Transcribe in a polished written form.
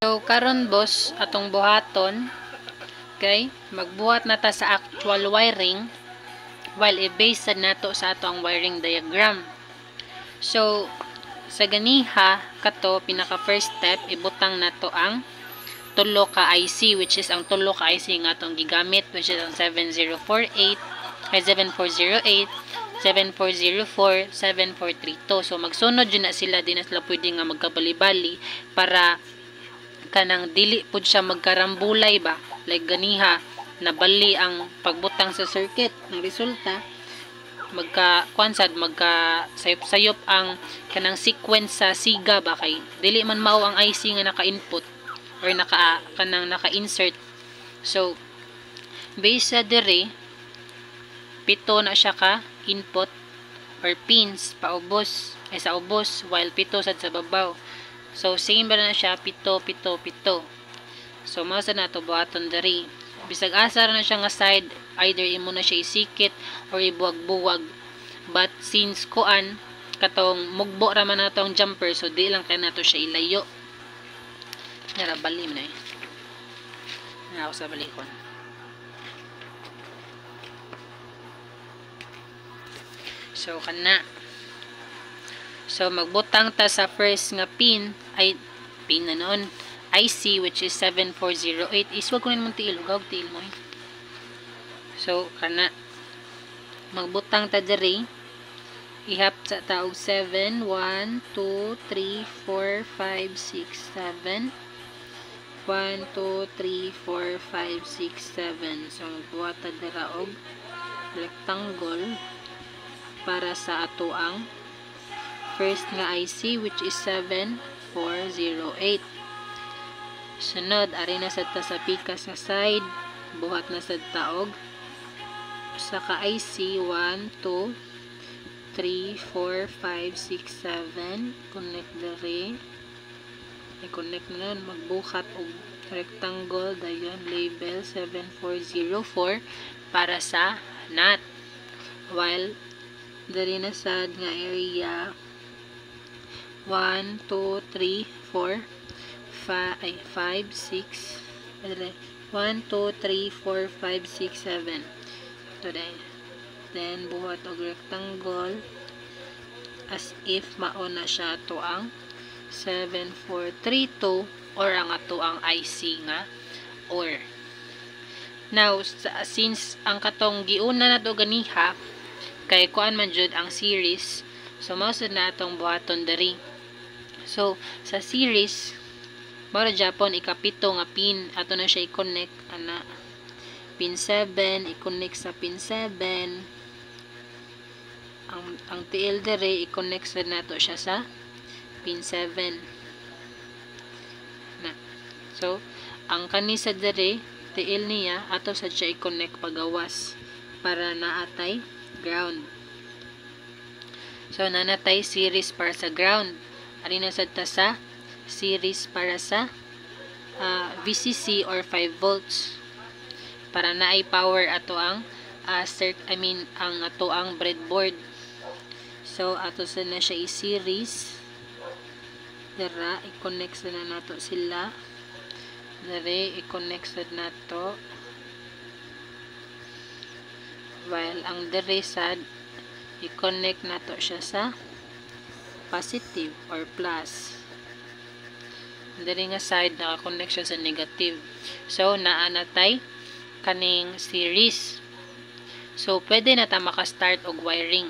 So karon boss atong buhaton, okay? Magbuhat na ta sa actual wiring while i-base sad nato sa ato ang wiring diagram. So sa ganiha kato pinaka first step ibutang nato ang tulo ka IC, which is ang tulo ka IC nga atong gigamit, which is ang 7048 ay 7408, 7404, 7432. So magsunod yun na sila, di na sila pwede nga magkabali-bali para kanang dili pud siya magkarambulay ba, like ganiha nabali ang pagbutang sa circuit. Ang resulta magka sayop-sayop ang kanang sequence sa siga ba, kay dili man mao ang IC nga naka-input or naka-insert. So based sa dire pito na siya ka input or pins paubos ay sa ubos, while pito sad sa babaw. So same ba na siya, pito. So mao sa nato buhaton diri. Bisag asa na siya nga side, either imo na siya isikit or ibuwag-buwag. But since kuan katong mugbo ra man natong jumper, so di lang kay nato siya ilayo. Nara balim na eh. Ako sa balikon. So kana. So magbutang ta sa first nga pin ay pin na noon IC, which is 7408. Is wag ko na mong tiil, huwag tiil mo eh. So kana magbutang ta diri, ihap sa taog 7 1 2 3 4 5 6 7 1 2 3 4 5 6 7. So magbuhat ta dira og rectangle para sa ato ang first nga IC, which is 7408. Sunod ari na sad ta sa pikas nga side, buhat na sad taog sa ka IC 1 2 3 4 5 6 7. Connect diri, i-connect na nun, magbuhat og rectangle dayon label 7404 para sa nut, while diri na sad nga area 1 2 3 4 5 6 1 2 3 4 5 6 7 today. Then buhat og rectangle as if mao na siya to ang 7432 or ang ato ang IC nga or. Now since ang katong giuna na to ganiha kay kuan man jud ang series, so mao sad na atong buhaton diri. So sa series mao ra Japon ikapito nga pin ato na siya i-connect ana pin 7, i-connect sa pin 7. Ang TL diri i-connect sad nato siya sa pin 7 na. So ang kani sa diri TL niya ato sad siya i-connect pagawas para naatay ground. So nanatay series para sa ground. Ari na sad ta sa series para sa VCC or 5 volts para naay power ato ang ang ato ang breadboard. So ato sa na siya i-series dira, i-connect sa na nato sila diri, i-connect sa nato, while ang diri sad i-connect nato siya sa positive or plus. Diri nga side naka-connect siya sa negative. So naanatay kaning series. So pwede na ta maka-start og wiring.